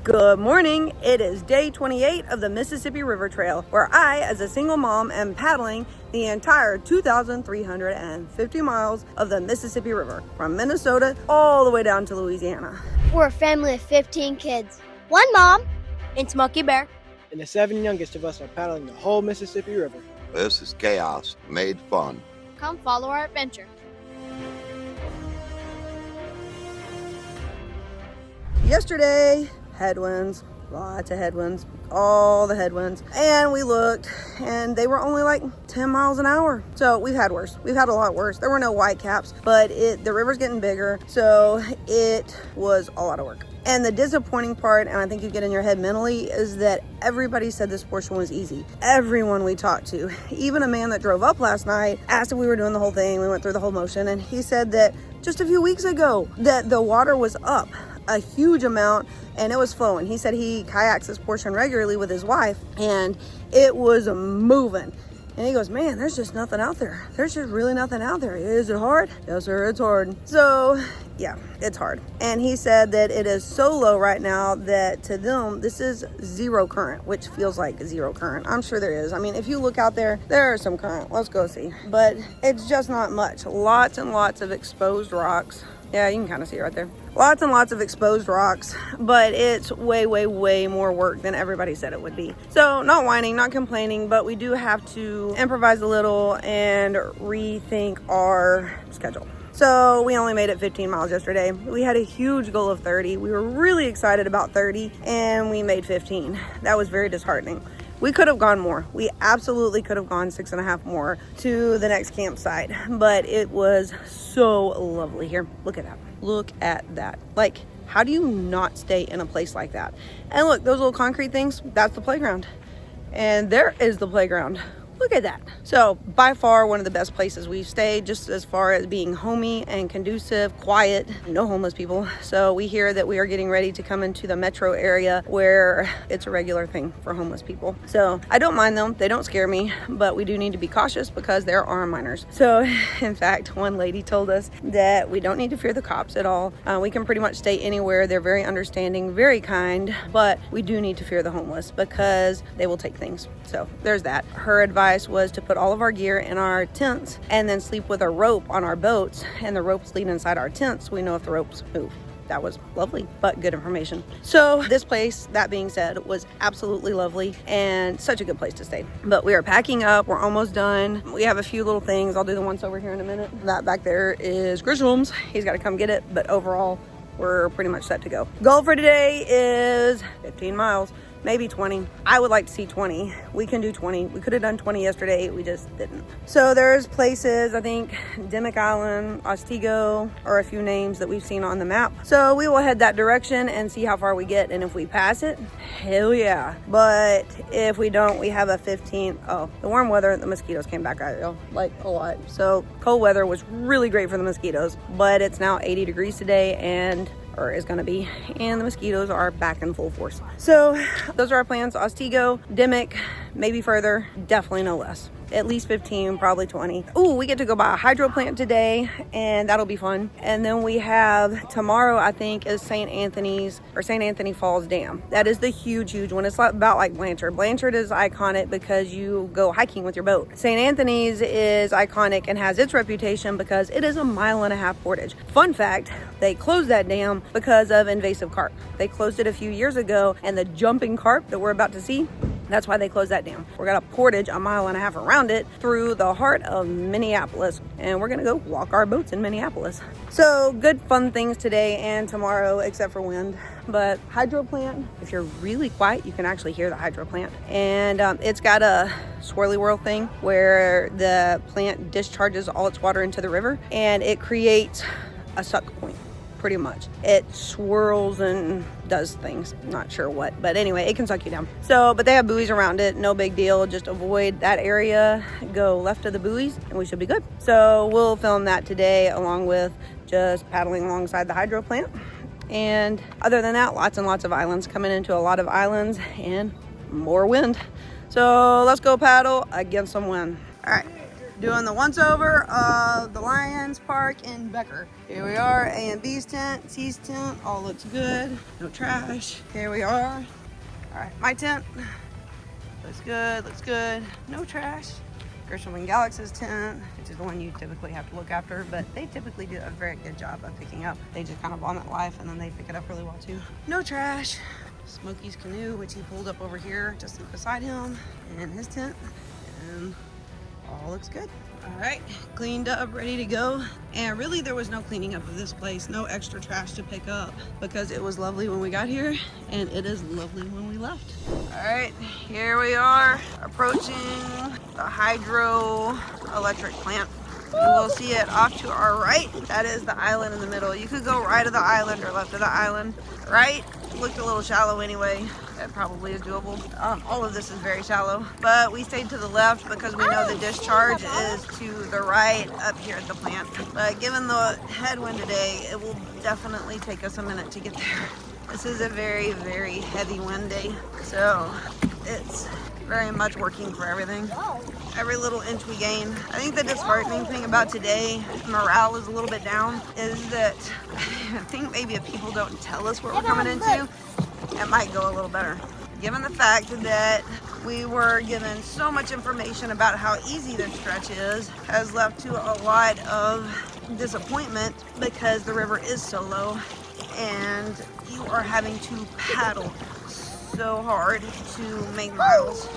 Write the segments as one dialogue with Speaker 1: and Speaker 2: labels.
Speaker 1: Good morning. It is day 28 of the Mississippi River Trail, where I, as a single mom, am paddling the entire 2,350 miles of the Mississippi River, from Minnesota all the way down to Louisiana.
Speaker 2: We're a family of 15 kids. One mom, and Smokey Bear.
Speaker 3: And the 7 youngest of us are paddling the whole Mississippi River.
Speaker 4: This is chaos made fun.
Speaker 2: Come follow our adventure.
Speaker 1: Yesterday, headwinds, lots of headwinds, all the headwinds. And we looked and they were only like 10 miles an hour. So we've had worse. We've had a lot worse. There were no white caps, but the river's getting bigger. So it was a lot of work. And the disappointing part, and I think you get in your head mentally, is that everybody said this portion was easy. Everyone we talked to, even a man that drove up last night, asked if we were doing the whole thing. We went through the whole motion, and he said that just a few weeks ago that the water was up a huge amount and it was flowing. He said he kayaks this portion regularly with his wife and it was moving. And he goes, man, there's just nothing out there. There's just really nothing out there. Is it hard? Yes, sir, it's hard. So, yeah, it's hard. And he said that it is so low right now that to them, this is zero current, which feels like zero current. I'm sure there is. I mean, if you look out there, there is some current. Let's go see. But it's just not much. Lots and lots of exposed rocks. Yeah, you can kind of see it right there. Lots and lots of exposed rocks, but it's way, way, way more work than everybody said it would be. So not whining, not complaining, but we do have to improvise a little and rethink our schedule. So we only made it 15 miles yesterday. We had a huge goal of 30. We were really excited about 30 and we made 15. That was very disheartening. We could have gone more. We absolutely could have gone 6.5 more to the next campsite, but it was so lovely here. Look at that. Look at that. Like, how do you not stay in a place like that? And look, those little concrete things, that's the playground. And there is the playground. Look at that. So by far one of the best places we've stayed, just as far as being homey and conducive, quiet, no homeless people. So we hear that we are getting ready to come into the metro area where it's a regular thing for homeless people. So I don't mind them. They don't scare me, but we do need to be cautious because there are minors. So in fact, one lady told us that we don't need to fear the cops at all. We can pretty much stay anywhere. They're very understanding, very kind, but we do need to fear the homeless because they will take things. So there's that. Her advice was to put all of our gear in our tents and then sleep with a rope on our boats, and the ropes lead inside our tents so we know if the ropes move. That was lovely, but good information. So this place, that being said, was absolutely lovely and such a good place to stay. But we are packing up. We're almost done. We have a few little things. I'll do the ones over here in a minute. That back there is Grisham's. He's got to come get it. But overall, we're pretty much set to go. Goal for today is 15 miles. Maybe 20. I would like to see 20. We can do 20. We could have done 20 yesterday. We just didn't. So there's places, I think Dichotomy Island, Otsego, are a few names that we've seen on the map. So we will head that direction and see how far we get. And if we pass it, hell yeah. But if we don't, we have a 15. Oh, the warm weather, the mosquitoes came back out, like a lot. So cold weather was really great for the mosquitoes, but it's now 80 degrees today or is going to be, and the mosquitoes are back in full force. So those are our plans. Otsego, Dimmock, maybe further, definitely no less. At least 15, probably 20. Ooh, we get to go by a hydro plant today, and that'll be fun. And then we have tomorrow, I think, is St. Anthony Falls Dam. That is the huge one. It's about like Blanchard. Blanchard is iconic because you go hiking with your boat. St. Anthony's is iconic and has its reputation because it is a 1.5 mile portage. Fun fact, they closed that dam because of invasive carp. They closed it a few years ago, and the jumping carp that we're about to see, that's why they closed that dam. We're gonna portage 1.5 miles around it through the heart of Minneapolis, and we're gonna go walk our boats in Minneapolis. So good fun things today and tomorrow, except for wind. But hydro plant, if you're really quiet, you can actually hear the hydro plant. And it's got a swirly whirl thing where the plant discharges all its water into the river, and it creates a suck point. Pretty much. It swirls and does things. Not sure what, but anyway, it can suck you down. So, but they have buoys around it. No big deal. Just avoid that area. Go left of the buoys and we should be good. So we'll film that today along with just paddling alongside the hydro plant. And other than that, lots and lots of islands, coming into a lot of islands and more wind. So let's go paddle against some wind. All right. doing the once over of the Lions Park in Becker. Here we are, A and B's tent, C's tent, all looks good, no trash. Here we are. All right, my tent, looks good, no trash. Gershwin and Galaxy's tent, which is the one you typically have to look after, but they typically do a very good job of picking up. They just kind of vomit life and then they pick it up really well too. No trash. Smokey's canoe, which he pulled up over here just beside him, and his tent, and all looks good. All right, cleaned up, ready to go. And really there was no cleaning up of this place, no extra trash to pick up because it was lovely when we got here and it is lovely when we left. All right, here we are approaching the hydroelectric plant. You will see it off to our right. That is the island in the middle. You could go right of the island or left of the island. Right looked a little shallow anyway. That probably is doable. All of this is very shallow, but we stayed to the left because we know the discharge is to the right up here at the plant. But given the headwind today, it will definitely take us a minute to get there. This is a very, very heavy wind day, so it's very much working for everything. Every little inch we gain. I think the disheartening thing about today, morale is a little bit down, is that I think maybe if people don't tell us what we're coming into, it might go a little better. Given the fact that we were given so much information about how easy this stretch is, has left to a lot of disappointment because the river is so low and you are having to paddle so hard to make miles.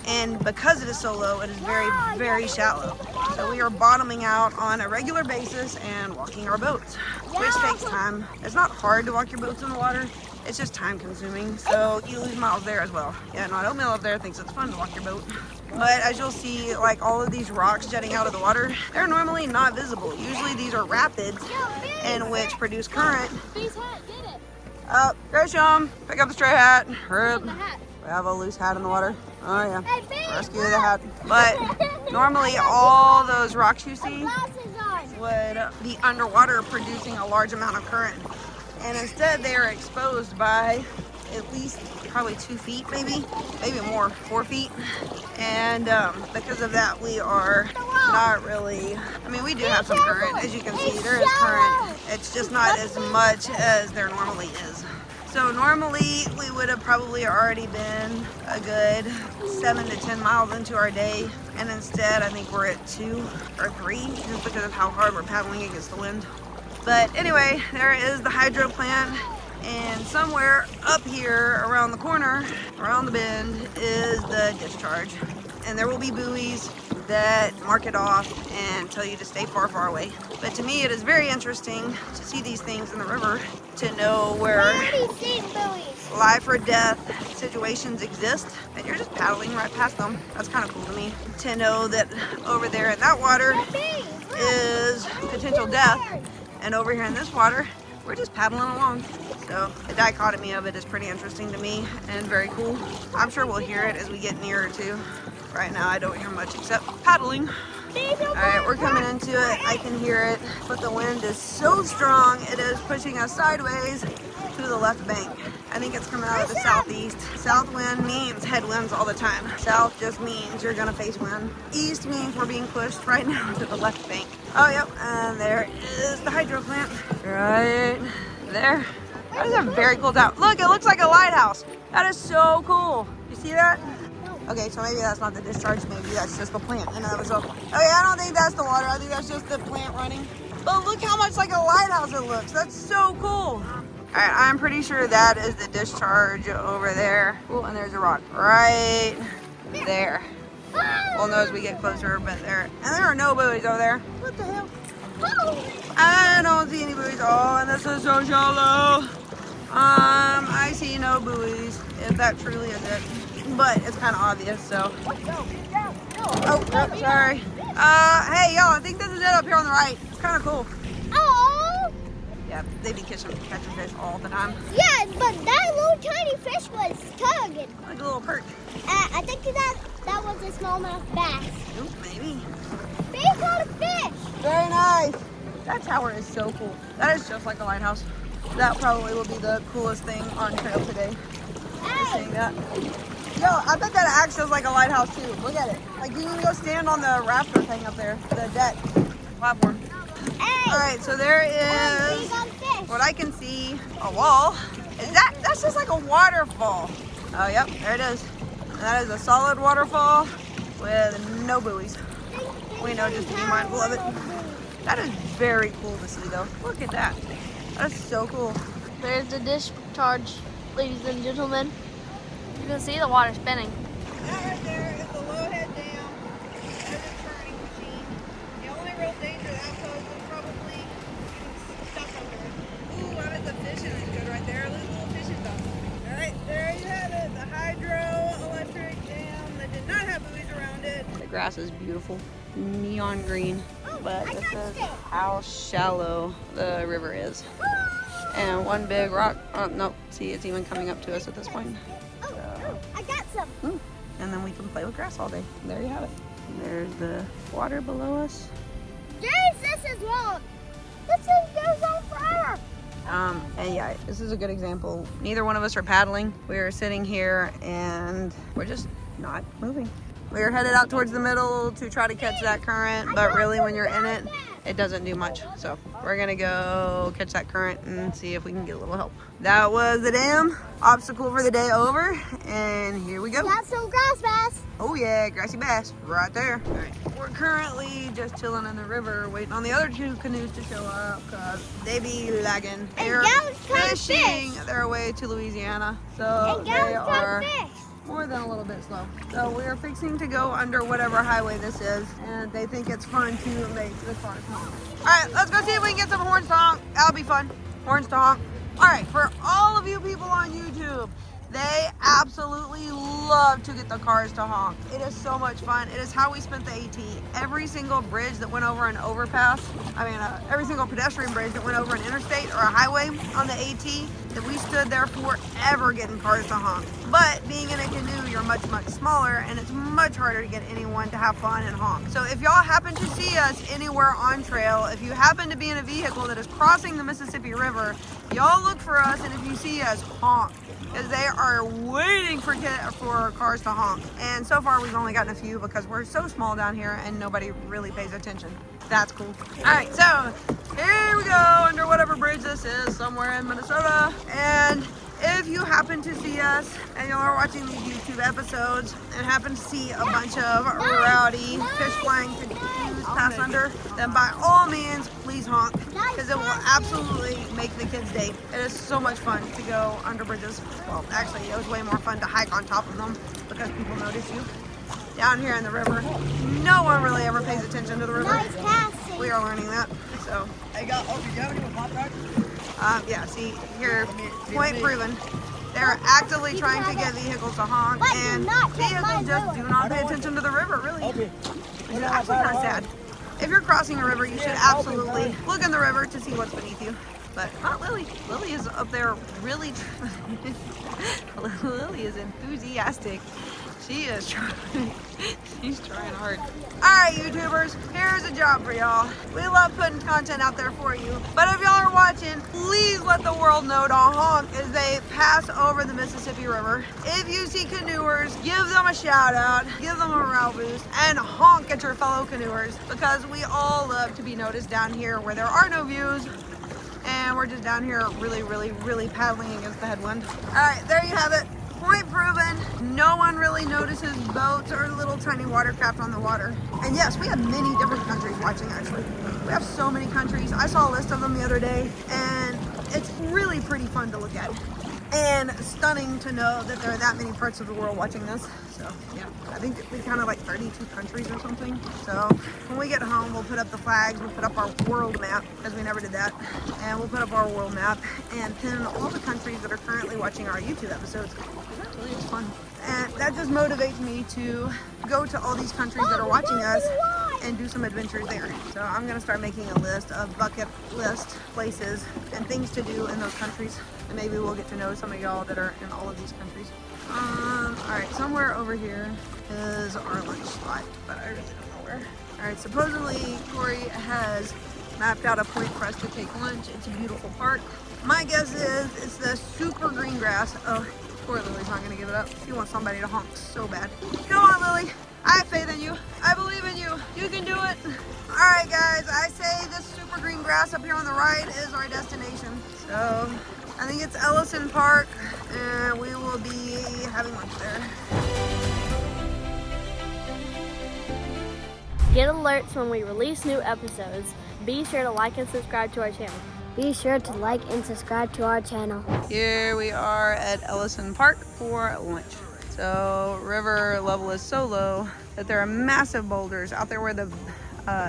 Speaker 1: And because it is so low, it is very, very shallow. So we are bottoming out on a regular basis and walking our boats, which takes time. It's not hard to walk your boats in the water. It's just time consuming. So you lose miles there as well. Yeah, not Oatmeal up there thinks it's fun to walk your boat. But as you'll see, like all of these rocks jetting out of the water, they're normally not visible. Usually these are rapids in which produce current. Oh, Gresham, pick up the stray hat. Rip. We have a loose hat in the water. Oh yeah, rescue the hat. But normally all those rocks you see would be underwater producing a large amount of current. And instead they are exposed by at least probably 2 feet, maybe more, 4 feet. And because of that, we are not really, I mean, we do have some current. As you can see, there is current. It's just not as much as there normally is. So normally we would have probably already been a good 7 to 10 miles into our day. And instead, I think we're at 2 or 3 just because of how hard we're paddling against the wind. But anyway, there is the hydro plant. And somewhere up here around the corner, around the bend, is the discharge. And there will be buoys that mark it off and tell you to stay far, far away. But to me, it is very interesting to see these things in the river, to know where life or death situations exist, and you're just paddling right past them. That's kind of cool to me. To know that over there in that water is potential death, and over here in this water, we're just paddling along. So the dichotomy of it is pretty interesting to me and very cool. I'm sure we'll hear it as we get nearer to. Right now I don't hear much except paddling. All right, we're coming into it. I can hear it, but the wind is so strong, it is pushing us sideways to the left bank. I think it's coming out of the southeast. South wind means headwinds all the time. South just means you're gonna face wind. East means we're being pushed right now to the left bank. Oh, yep, and there is the hydro plant right there. That is a very cool town. Look, it looks like a lighthouse. That is so cool. You see that? Okay, so maybe that's not the discharge. Maybe that's just the plant in and of itself. Okay, I don't think that's the water. I think that's just the plant running. But look how much like a lighthouse it looks. That's so cool. All right, I'm pretty sure that is the discharge over there. Oh, and there's a rock right there. We'll know as we get closer, but there. And there are no buoys over there. What the hell? I don't see any buoys. Oh, and this is so shallow. I see no buoys, if that truly is it. But it's kind of obvious, so. Oh, sorry. Hey, y'all, I think this is it up here on the right. It's kind of cool.
Speaker 2: Oh!
Speaker 1: Yeah, they be catching fish all the time.
Speaker 2: Yeah, but that little tiny fish was tugging.
Speaker 1: Like a little perch.
Speaker 2: I think that was a smallmouth bass.
Speaker 1: Ooh, maybe.
Speaker 2: They caught a fish.
Speaker 1: Very nice. That tower is so cool. That is just like a lighthouse. That probably will be the coolest thing on trail today. Seeing that. Yo, I bet that acts as like a lighthouse too. Look at it. Like you can go stand on the rafter thing up there, the deck platform.
Speaker 2: Hey!
Speaker 1: All right, so there is what I can see, a wall. That's just like a waterfall. Oh, yep, there it is. And that is a solid waterfall with no buoys. We know just to be mindful of it. That is very cool to see though. Look at that. That's so cool.
Speaker 2: There's the discharge, ladies and gentlemen. You can see the water spinning.
Speaker 1: That right there is the low head dam. That is a turning machine. The only real danger that poses is probably getting stuck under it. Ooh, I bet the fishing is good right there. Look at the little fishing dock. Alright, there you have it. The hydroelectric dam that did not have buoys around it. The grass is beautiful. Neon green. But this is how shallow the river is. And one big rock. Oh, nope. See, it's even coming up to us at this point.
Speaker 2: I got some.
Speaker 1: And then we can play with grass all day. There you have it. And there's the water below us.
Speaker 2: Jace, this is wrong. This thing goes on forever.
Speaker 1: And yeah, this is a good example. Neither one of us are paddling. We are sitting here and we're just not moving. We are headed out towards the middle to try to catch that current, but really when you're in it, it doesn't do much. So we're gonna go catch that current and see if we can get a little help. That was the dam. Obstacle for the day over, and here we go.
Speaker 2: Got some grass bass.
Speaker 1: Oh yeah, grassy bass, right there. All right, we're currently just chilling in the river, waiting on the other two canoes to show up, cause they be lagging. They're fishing their way to Louisiana, so they are more than a little bit slow. So we are fixing to go under whatever highway this is, and they think it's fun to make the cars honk. All right, let's go see if we can get some horns to honk. That'll be fun. Horns to honk. All right, for all of you people on YouTube, they absolutely love to get the cars to honk. It is so much fun. It is how we spent the AT. Every single bridge that went over an overpass, every single pedestrian bridge that went over an interstate or a highway on the AT, that we stood there forever getting cars to honk. But being in a canoe, you're much, much smaller, and it's much harder to get anyone to have fun and honk. So if y'all happen to see us anywhere on trail, if you happen to be in a vehicle that is crossing the Mississippi River, y'all look for us, and if you see us, honk. Because they are waiting for cars to honk. And so far we've only gotten a few because we're so small down here and nobody really pays attention. That's cool. All right, so here we go under whatever bridge this is, somewhere in Minnesota. And if you happen to see us and you are watching these YouTube episodes and happen to see a bunch of rowdy fish flying canoes pass under, then by all means, please honk, because it will absolutely make the kids' day. It is so much fun to go under bridges. Well, actually, it was way more fun to hike on top of them because people notice you. Down here in the river, no one really ever pays attention to the river.
Speaker 2: Nice passing.
Speaker 1: We are learning that. So,
Speaker 3: Hey, do you have any with hot dogs?
Speaker 1: yeah, see, here, point proven. They're actively trying to get vehicles to honk, and vehicles just do not pay attention to the river, really. It's actually kind of sad. If you're crossing a river, you should absolutely look in the river to see what's beneath you. But not Lily. Lily is up there really, Lily is enthusiastic. She is trying, she's trying hard. All right, YouTubers, here's a job for y'all. We love putting content out there for you, but if y'all are watching, please let the world know to honk as they pass over the Mississippi River. If you see canoers, give them a shout out, give them a morale boost, and honk at your fellow canoers, because we all love to be noticed down here where there are no views, and we're just down here really, really, really paddling against the headwind. All right, there you have it. Point proven. No one really notices boats or little tiny watercraft on the water. And yes, we have many different countries watching, actually. We have so many countries. I saw a list of them the other day, and it's really pretty fun to look at. And stunning to know that there are that many parts of the world watching this. So yeah, I think we counted like 32 countries or something. So when we get home, we'll put up the flags, we'll put up our world map, because we never did that. And we'll put up our world map and pin all the countries that are currently watching our YouTube episodes. That really is fun. And that just motivates me to go to all these countries that are watching us and do some adventures there. So I'm gonna start making a list of bucket list places and things to do in those countries. And maybe we'll get to know some of y'all that are in all of these countries. All right, somewhere over here is our lunch spot, but I really don't know where. All right, supposedly Corey has mapped out a point for us to take lunch. It's a beautiful park. My guess is it's the super green grass. Oh, Poor Lily's not gonna give it up. She wants somebody to honk so bad. Come on, Lily. I have faith in you. I believe in you. You can do it. All right, guys. I say this super green grass up here on the right is our destination. So I think it's Ellison Park, and we will be having lunch there.
Speaker 2: Get alerts when we release new episodes. Be sure to like and subscribe to our channel.
Speaker 5: Be sure to like and subscribe to our channel.
Speaker 1: Here we are at Ellison Park for lunch. So river level is so low that there are massive boulders out there where the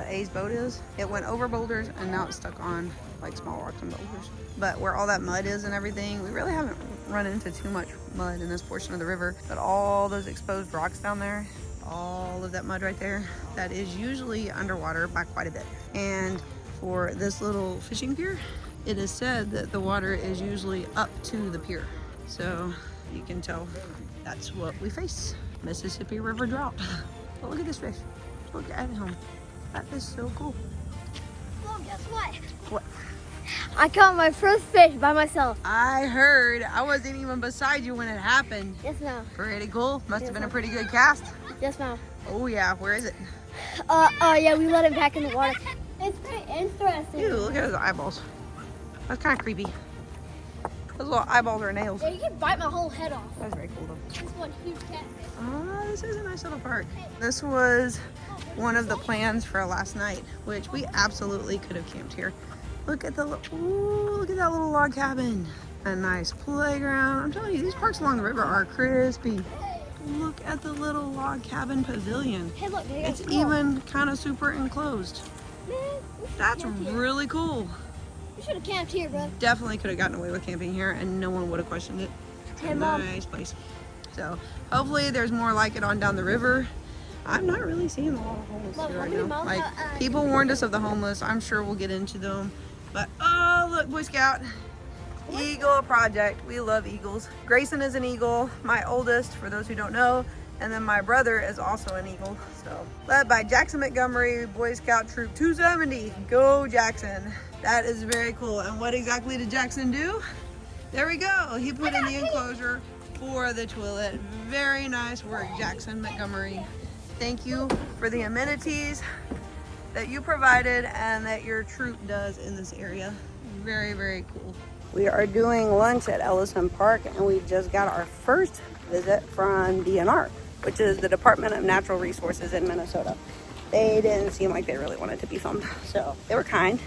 Speaker 1: A's boat is. It went over boulders and now it's stuck on like small rocks and boulders. But where all that mud is and everything, we really haven't run into too much mud in this portion of the river. But all those exposed rocks down there, all of that mud right there, that is usually underwater by quite a bit. And for this little fishing pier, it is said that the water is usually up to the pier. So you can tell that's what we face. Mississippi River drought. But look at this fish. Look at him. That is so cool.
Speaker 5: Mom, guess what?
Speaker 1: What?
Speaker 5: I caught my first fish by myself.
Speaker 1: I heard. I wasn't even beside you when it happened.
Speaker 5: Yes, ma'am.
Speaker 1: Pretty cool. Must have been a pretty good cast.
Speaker 5: Yes, ma'am.
Speaker 1: Oh yeah, where is it?
Speaker 5: Yeah, we let him back in the water. It's pretty interesting.
Speaker 1: Ew, look at his eyeballs. That's kind of creepy. Those little eyeballs are nails.
Speaker 5: Yeah, you can bite my whole head off.
Speaker 1: That's very cool though.
Speaker 5: This one huge catfish.
Speaker 1: Oh, this is a nice little park. This was one of the plans for last night, which we absolutely could have camped here. Look at the look at that little log cabin. A nice playground. I'm telling you, these parks along the river are crispy. Look at the little log cabin pavilion.
Speaker 5: Hey, look, they got
Speaker 1: It's
Speaker 5: squirrel.
Speaker 1: even kind of super enclosed.
Speaker 5: Man, we should've
Speaker 1: That's
Speaker 5: camped here.
Speaker 1: really cool.
Speaker 5: We should have camped here, bro.
Speaker 1: Definitely could have gotten away with camping here and no one would have questioned it. It's
Speaker 5: Hey,
Speaker 1: a
Speaker 5: Mom.
Speaker 1: nice place. So hopefully there's more like it on down the river. I'm not really seeing a lot of homeless
Speaker 5: Mom,
Speaker 1: here
Speaker 5: how
Speaker 1: right
Speaker 5: many
Speaker 1: now.
Speaker 5: miles
Speaker 1: Like
Speaker 5: out-
Speaker 1: people warned us of the homeless. I'm sure we'll get into them. But oh look, Boy Scout. Eagle Project. We love eagles. Grayson is an eagle, my oldest, for those who don't know. And then my brother is also an eagle. So led by Jackson Montgomery, Boy Scout Troop 270. Go Jackson. That is very cool. And what exactly did Jackson do? There we go. He put in the enclosure for the toilet. Very nice work, Jackson Montgomery. Thank you for the amenities that you provided and that your troop does in this area. Very, very cool. We are doing lunch at Ellison Park and we just got our first visit from DNR, which is the Department of Natural Resources in Minnesota. They didn't seem like they really wanted to be filmed. So they were kind,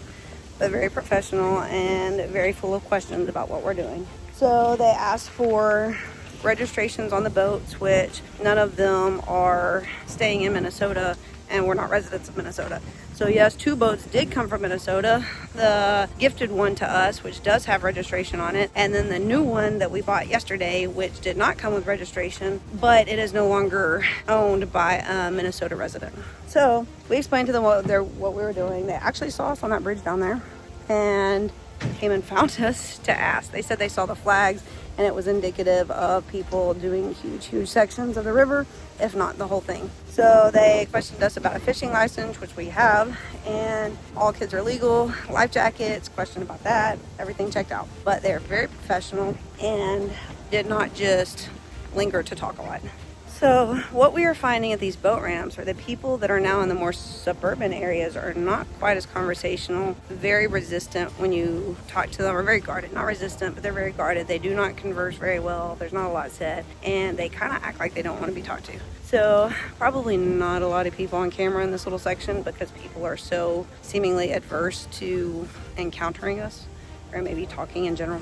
Speaker 1: but very professional and very full of questions about what we're doing. So they asked for registrations on the boats, which none of them are staying in Minnesota and we're not residents of Minnesota. So yes, 2 boats did come from Minnesota. The gifted one to us, which does have registration on it, and then the new one that we bought yesterday, which did not come with registration, but it is no longer owned by a Minnesota resident. So we explained to them what we were doing. They actually saw us on that bridge down there and came and found us to ask. They said they saw the flags and it was indicative of people doing huge sections of the river, if not the whole thing. So they questioned us about a fishing license, which we have, and all kids are legal, life jackets, question about that, everything checked out. But they're very professional and did not just linger to talk a lot. So what we are finding at these boat ramps are the people that are now in the more suburban areas are not quite as conversational, very resistant when you talk to them, or very guarded, not resistant, but they're very guarded. They do not converse very well. There's not a lot said, and they kind of act like they don't want to be talked to. So probably not a lot of people on camera in this little section because people are so seemingly adverse to encountering us, or maybe talking in general,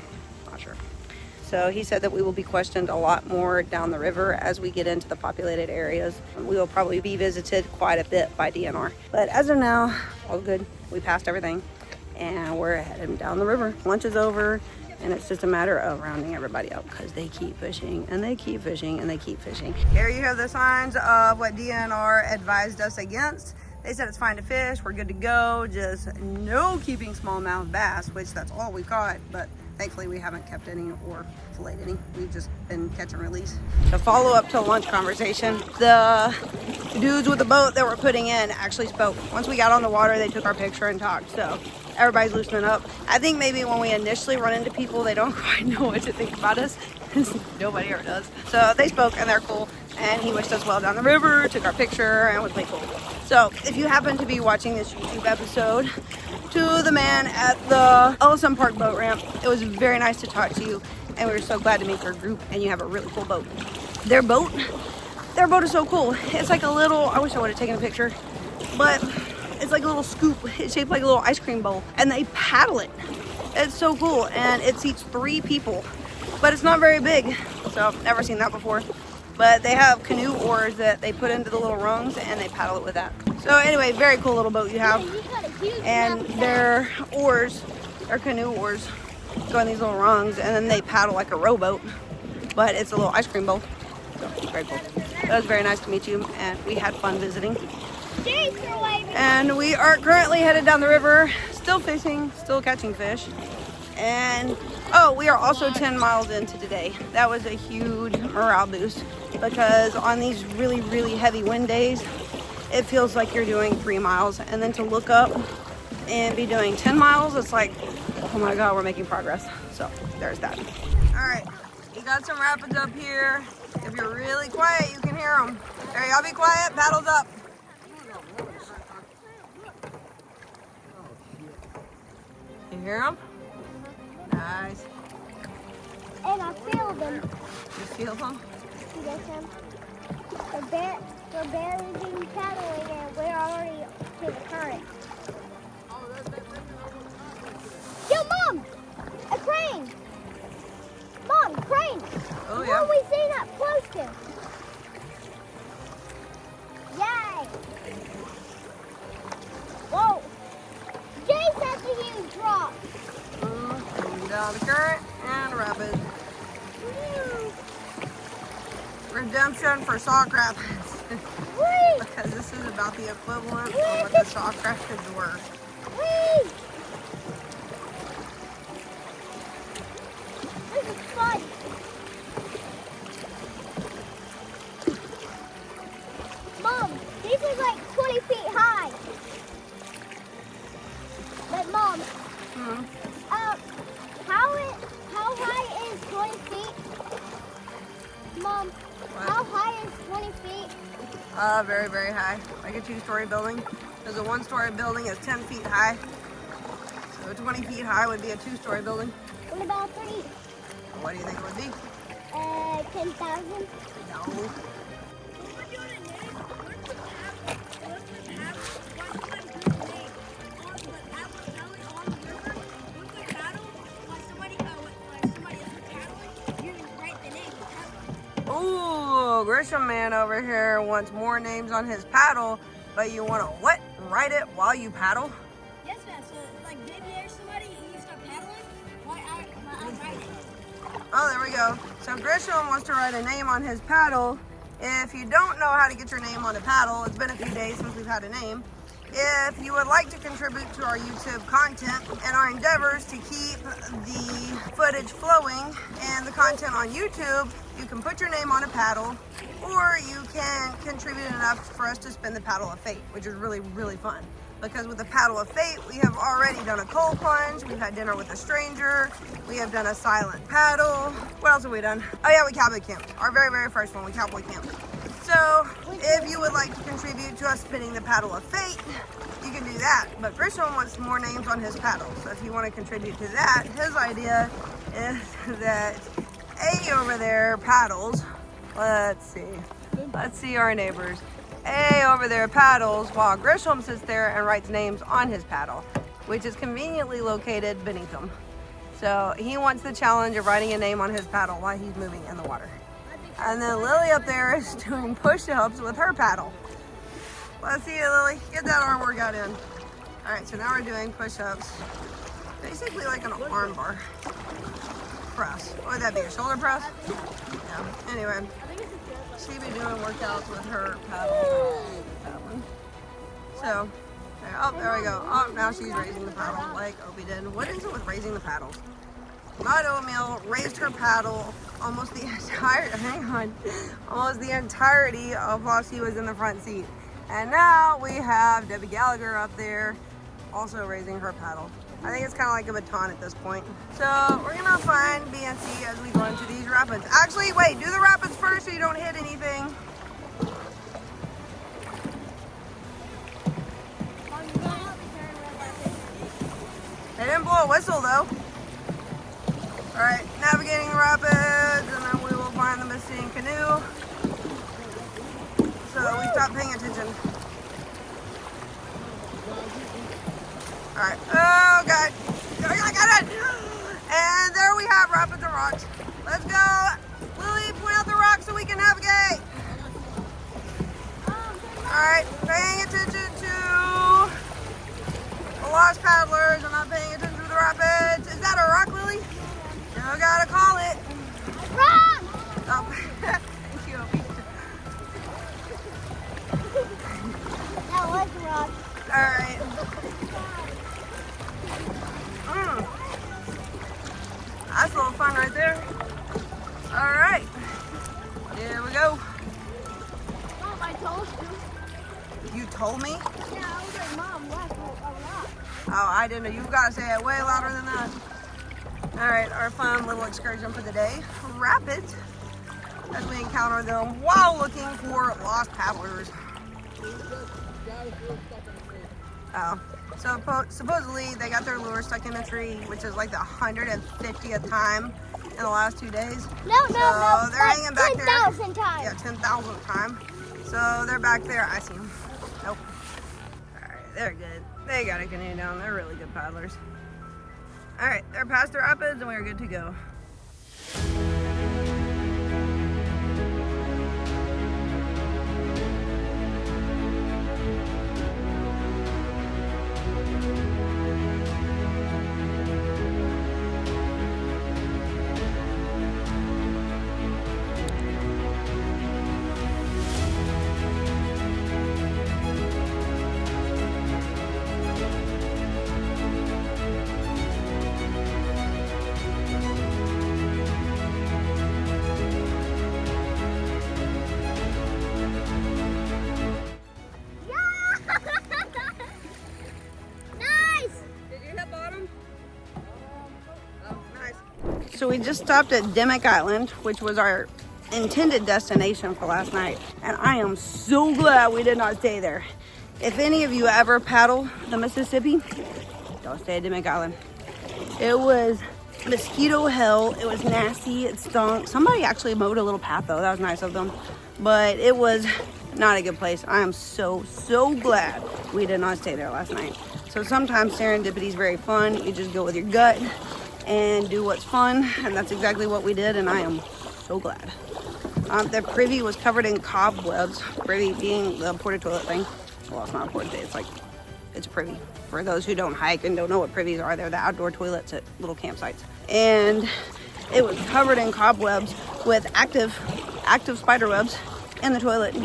Speaker 1: not sure. So he said that we will be questioned a lot more down the river as we get into the populated areas. We will probably be visited quite a bit by DNR. But as of now, all good. We passed everything and we're heading down the river. Lunch is over and it's just a matter of rounding everybody up because they keep fishing and they keep fishing and they keep fishing. Here you have the signs of what DNR advised us against. They said it's fine to fish, we're good to go, just no keeping smallmouth bass, which that's all we caught, but thankfully we haven't kept any or filleted any. We've just been catch and release. The follow up to lunch conversation, the dudes with the boat that we're putting in actually spoke. Once we got on the water, they took our picture and talked, so everybody's loosening up. I think maybe when we initially run into people, they don't quite know what to think about us, Nobody ever does. So they spoke and they're cool. And he wished us well down the river, took our picture, and was way cool. So if you happen to be watching this YouTube episode, to the man at the Ellison Park boat ramp, it was very nice to talk to you. And we were so glad to meet your group, and you have a really cool boat. Their boat is so cool. It's like a little, I wish I would have taken a picture, but it's like a little scoop. It's shaped like a little ice cream bowl, and they paddle it. It's so cool, and it seats 3 people, but it's not very big, so I've never seen that before. But they have canoe oars that they put into the little rungs, and they paddle it with that. So anyway, very cool little boat you have. And their oars, their canoe oars, go in these little rungs, and then they paddle like a rowboat, but it's a little ice cream bowl. So very cool. It was very nice to meet you, and we had fun visiting. And we are currently headed down the river, still fishing, still catching fish. And oh, we are also 10 miles into today. That was a huge morale boost, because on these really, really heavy wind days, it feels like you're doing 3 miles. And then to look up and be doing 10 miles, it's like, oh my God, we're making progress. So there's that. All right, you got some rapids up here. If you're really quiet, you can hear them. All right, y'all be quiet, paddles up. You hear them? Nice.
Speaker 5: And I feel them.
Speaker 1: You feel them?
Speaker 5: Yes, we're barely being paddling, and we're already to the current. Yo, Mom! A crane! Mom, crane!
Speaker 1: Oh,
Speaker 5: What
Speaker 1: yeah.
Speaker 5: are we seeing up close to? Yay! Whoa! Jay, that's a huge drop.
Speaker 1: Down the current and rapid.
Speaker 5: Woo!
Speaker 1: Redemption for sock rapids.
Speaker 5: Whee!
Speaker 1: Because this is about the equivalent of what the sock rapids were.
Speaker 5: Whee! This is fun. Mom, these are like 20 feet high. But Mom, how high is 20 feet? Mom, how high is 20 feet?
Speaker 1: Very, very high. Like a 2-story building. Because a 1-story building is 10 feet high. So 20 feet high would be a 2-story building.
Speaker 5: What about 3?
Speaker 1: What do you think it would be?
Speaker 5: 10,000?
Speaker 1: No. Ooh, Grisham man over here wants more names on his paddle, but you want to what? Write it while you paddle?
Speaker 5: Yes, ma'am. So, like, maybe there's somebody and you start paddling, why I write it.
Speaker 1: Oh, there we go. So Grisham wants to write a name on his paddle. If you don't know how to get your name on a paddle, it's been a few days since we've had a name. If you would like to contribute to our YouTube content and our endeavors to keep the footage flowing and the content on YouTube, you can put your name on a paddle, or you can contribute enough for us to spin the paddle of fate, which is really, really fun. Because with the paddle of fate, we have already done a cold plunge, we've had dinner with a stranger, we have done a silent paddle. What else have we done? Oh yeah, we cowboy camped. Our very, very first one, we cowboy camped. So if you would like to contribute to us spinning the paddle of fate, you can do that. But Grisham wants more names on his paddle. So if you want to contribute to that, his idea is that A over there paddles. Let's see our neighbors. A over there paddles while Grisham sits there and writes names on his paddle, which is conveniently located beneath him. So he wants the challenge of writing a name on his paddle while he's moving in the water. And then Lily up there is doing push-ups with her paddle. Let's see you, Lily. Get that arm workout in. All right, so now we're doing push-ups. Basically like an arm bar press. What would that be, a shoulder press? Yeah, anyway. She be doing workouts with her paddle. So, oh, there we go. Oh, now she's raising the paddle like Opie did. What is it with raising the paddles? Mud Oatmeal raised her paddle almost the entirety of while she was in the front seat. And now we have Debbie Gallagher up there also raising her paddle. I think it's kind of like a baton at this point. So we're gonna find BNC as we go into these rapids. Actually, wait, do the rapids first so you don't hit anything. They didn't blow a whistle though. All right, navigating the rapids, and then we will find the missing canoe. So we stopped paying attention. All right, oh God. I got it. And there we have rapids and rocks. Let's go. Lily, point out the rocks so we can navigate. All right, paying attention to the lost paddlers. I'm not paying attention to the rapids. Is that a rock, Lily? You gotta call it.
Speaker 5: Rock!
Speaker 1: Oh, thank you, Opie.
Speaker 5: That was a rock.
Speaker 1: All right. That's a little fun right there. All right. Here we go.
Speaker 5: Mom, I told you.
Speaker 1: You told me?
Speaker 5: Yeah, I was like, Mom, left a rock.
Speaker 1: Oh, I didn't know. You've got to say it way louder than that. All right, our fun little excursion for the day. Rapids, as we encounter them while looking for lost paddlers. Oh, so supposedly they got their lure stuck in a tree, which is like the 150th time in the last 2 days.
Speaker 5: No,
Speaker 1: they're
Speaker 5: like
Speaker 1: hanging back there.
Speaker 5: 10,000 times.
Speaker 1: Yeah, 10,000th time. So they're back there. I see them. Nope. All right, they're good. They got a canoe down. They're really good paddlers. All right, they're past the rapids and we're good to go. So we just stopped at Dimmock Island, which was our intended destination for last night. And I am so glad we did not stay there. If any of you ever paddle the Mississippi, don't stay at Dimmock Island. It was mosquito hell. It was nasty. It stunk. Somebody actually mowed a little path though. That was nice of them. But it was not a good place. I am so glad we did not stay there last night. So sometimes serendipity is very fun. You just go with your gut and do what's fun, and that's exactly what we did, and I am so glad. The privy was covered in cobwebs, privy being the porta toilet thing. Well, it's not a porta, it's a privy. For those who don't hike and don't know what privies are, they're the outdoor toilets at little campsites. And it was covered in cobwebs with active spider webs in the toilet.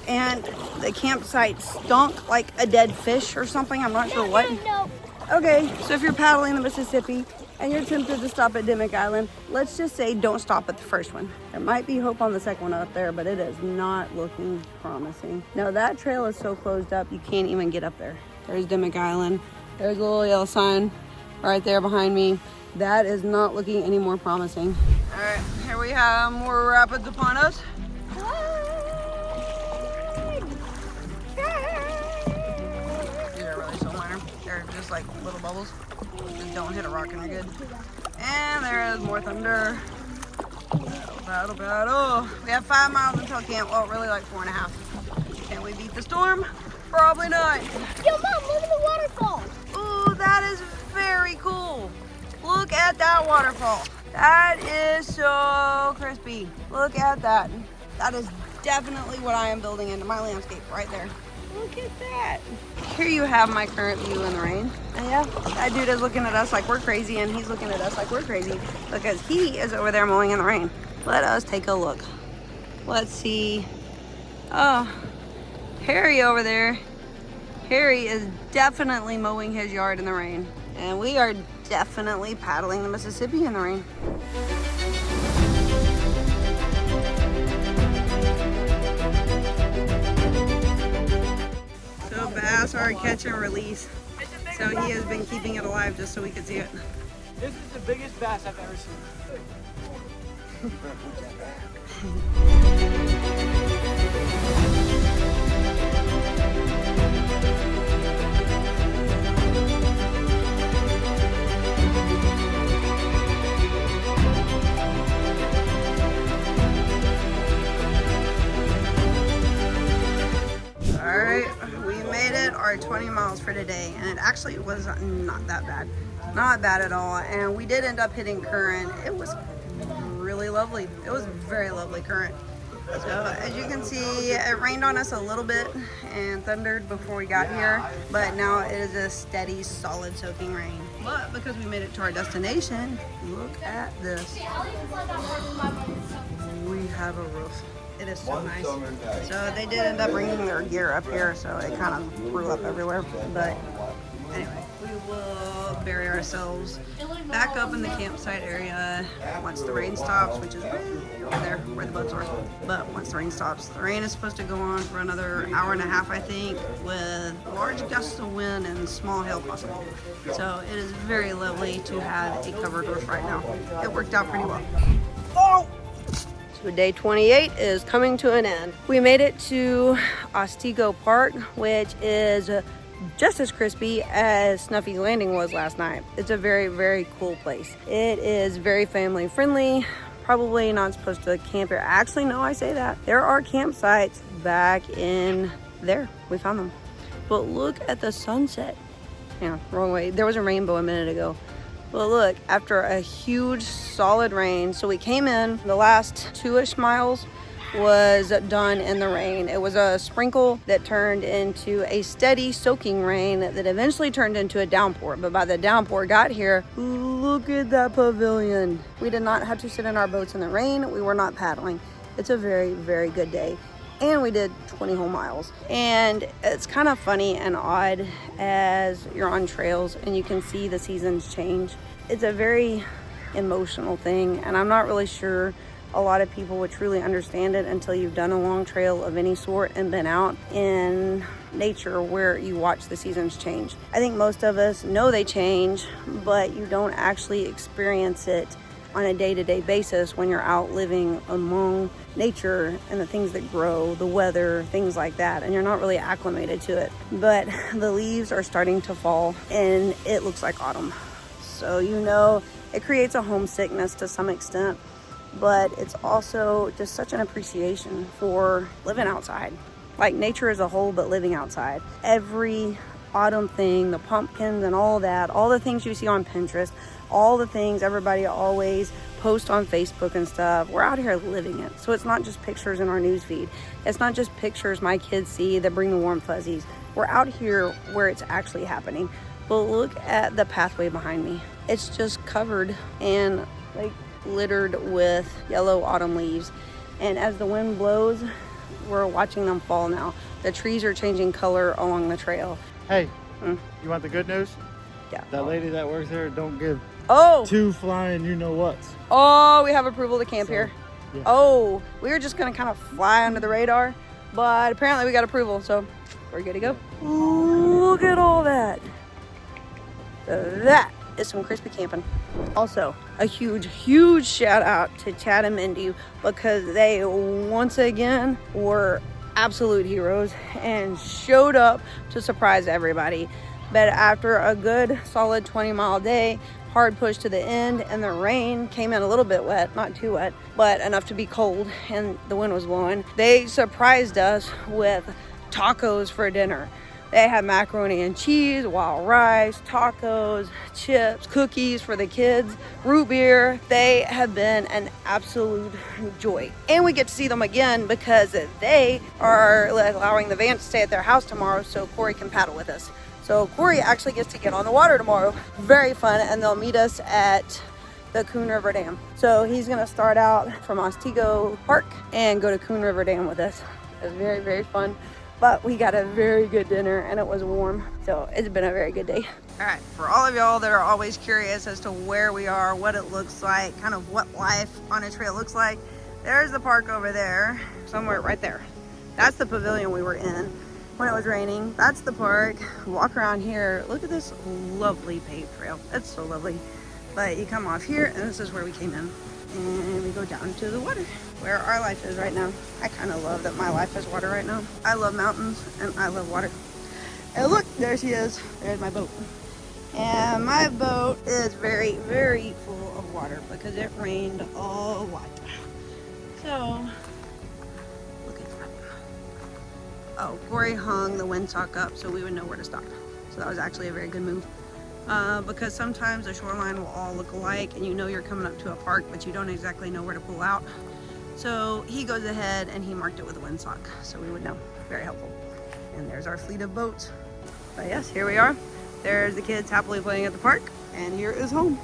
Speaker 1: And the campsite stunk like a dead fish or something, I'm not sure what.
Speaker 5: No.
Speaker 1: Okay, so if you're paddling the Mississippi and you're tempted to stop at Dimmock Island, let's just say don't stop at the first one. There might be hope on the second one up there, but it is not looking promising. Now that trail is so closed up, you can't even get up there. There's Dimmock Island. There's a little yellow sign right there behind me. That is not looking any more promising. All right, here we have more rapids upon us. These are really so minor. They're just like little bubbles. Just don't hit a rock and you're good. And there is more thunder. Battle, battle. We have 5 miles until camp. Well, really like 4.5. Can we beat the storm? Probably not.
Speaker 5: Yo, Mom, look at the waterfall.
Speaker 1: Ooh, that is very cool. Look at that waterfall. That is so crispy. Look at that. That is definitely what I am building into my landscape right there. Look at that. Here you have my current view in the rain. And yeah, that dude is looking at us like we're crazy, and he's looking at us like we're crazy because he is over there mowing in the rain. Let us take a look. Let's see. Oh, Harry over there. Harry is definitely mowing his yard in the rain. And we are definitely paddling the Mississippi in the rain. So bass are catch and release. So he has been keeping it alive just so we could see it.
Speaker 3: This is the biggest bass I've ever seen.
Speaker 1: All right, we made it our 20 miles for today, and it actually was not that bad. Not bad at all. And we did end up hitting current. It was really lovely. It was very lovely current. So as you can see, it rained on us a little bit and thundered before we got here, but now it is a steady, solid soaking rain. But because we made it to our destination, look at this. We have a roof. It is so nice. So they did end up bringing their gear up here, so it kind of threw up everywhere. But anyway, we will bury ourselves back up in the campsite area once the rain stops, which is over there where the boats are. But once the rain stops, the rain is supposed to go on for another hour and a half, I think, with large gusts of wind and small hail possible. So it is very lovely to have a covered roof right now. It worked out pretty well. Oh! So day 28 is coming to an end. We made it to Otsego Park, which is just as crispy as Snuffy Landing was last night. It's a very, very cool place. It is very family friendly. Probably not supposed to camp here. Actually, no, I say that. There are campsites back in there. We found them. But look at the sunset. Yeah, wrong way. There was a rainbow a minute ago. But look, after a huge solid rain, so we came in, the last 2-ish miles was done in the rain. It was a sprinkle that turned into a steady soaking rain that eventually turned into a downpour. But by the downpour got here, look at that pavilion. We did not have to sit in our boats in the rain. We were not paddling. It's a very, very good day. And we did 20 whole miles. And it's kind of funny and odd as you're on trails and you can see the seasons change. It's a very emotional thing, and I'm not really sure a lot of people would truly understand it until you've done a long trail of any sort and been out in nature where you watch the seasons change. I think most of us know they change, but you don't actually experience it on a day-to-day basis when you're out living among nature and the things that grow, the weather, things like that, and you're not really acclimated to it. But the leaves are starting to fall and it looks like autumn. So you know it creates a homesickness to some extent, but it's also just such an appreciation for living outside. Like nature as a whole, but living outside. Every autumn thing, the pumpkins and all that, all the things you see on Pinterest, all the things everybody always posts on Facebook and stuff, we're out here living it. So it's not just pictures in our newsfeed. It's not just pictures my kids see that bring the warm fuzzies. We're out here where it's actually happening. But look at the pathway behind me. It's just covered and like littered with yellow autumn leaves. And as the wind blows, we're watching them fall now. The trees are changing color along the trail.
Speaker 6: Hey, you want the good news?
Speaker 1: Yeah.
Speaker 6: That lady that works there don't give two flying you know what's.
Speaker 1: Oh, we have approval to camp here.
Speaker 6: Yeah.
Speaker 1: Oh, we were just gonna kind of fly under the radar, but apparently we got approval, so we're good to go. Look at all that. That is some crispy camping. Also, a huge, huge shout out to Chad and Mindy because they once again were absolute heroes and showed up to surprise everybody. But after a good solid 20-mile day, hard push to the end, and the rain came in a little bit wet, not too wet, but enough to be cold, and the wind was blowing, they surprised us with tacos for dinner. They had macaroni and cheese, wild rice, tacos, chips, cookies for the kids, root beer. They have been an absolute joy. And we get to see them again because they are allowing the van to stay at their house tomorrow so Corey can paddle with us. So Corey actually gets to get on the water tomorrow. Very fun, and they'll meet us at the Coon River Dam. So he's gonna start out from Otsego Park and go to Coon River Dam with us. It's very, very fun. But we got a very good dinner and it was warm. So it's been a very good day. All right, for all of y'all that are always curious as to where we are, what it looks like, kind of what life on a trail looks like, there's the park over there, somewhere right there. That's the pavilion we were in. when it was raining. That's the park. Walk around here. Look at this lovely paved trail. It's so lovely. But you come off here and this is where we came in. And we go down to the water where our life is right now. I kind of love that my life is water right now. I love mountains and I love water. And look, there she is. There's my boat. And my boat is very, very full of water because it rained a lot. So, look at that. Oh, Corey hung the windsock up so we would know where to stop. So that was actually a very good move. Because sometimes the shoreline will all look alike and you know you're coming up to a park, but you don't exactly know where to pull out. So he goes ahead and he marked it with a windsock so we would know. Very helpful. And there's our fleet of boats. But yes, here we are. There's the kids happily playing at the park, and here is home.